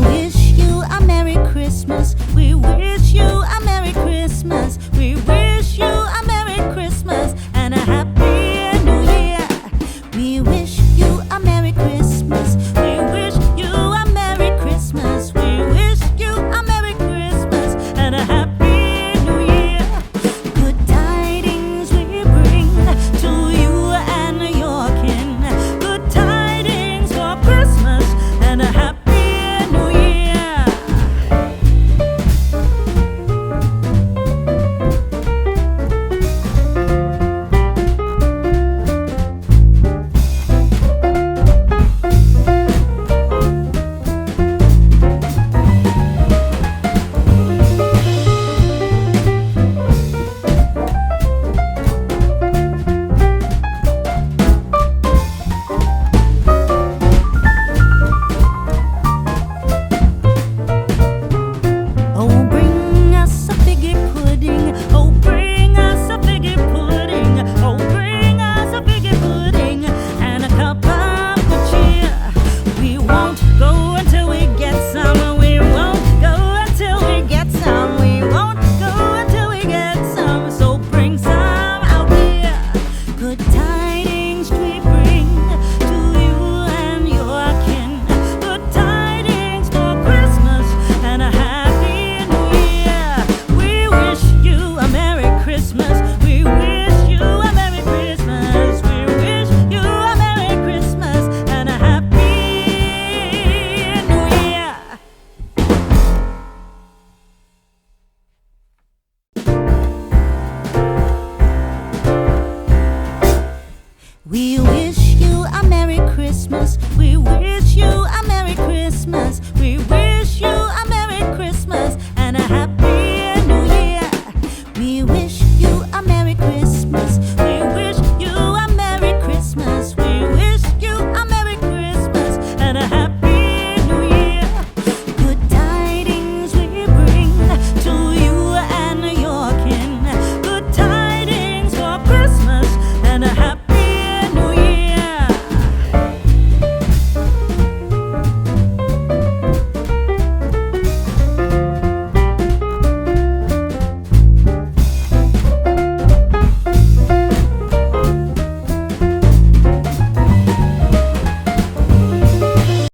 wish you a Merry Christmas. We wish you a Merry Christmas. We wish you a Merry Christmas and a Happy New Year. We wish you a Merry Christmas. We wish you a Merry Christmas. We wish you a Merry Christmas and a Happy New Year. Good tidings we bring to you and your kin. Good tidings for Christmas and a Happy New Year. Oh, bring us a figgy pudding. Oh, bring us a figgy pudding. Oh, bring us a figgy pudding and a cup of good cheer. We won't go until we get some. We won't go until we get some. We won't go until we get some. So bring some out here. Good tidings we bring to you and your kin. Good tidings for Christmas and a Happy New Year. We wish you a Merry Christmas. We wish you a Merry Christmas. We wish you a Merry Christmas and a Happy New Year. We wish you a Merry Christmas.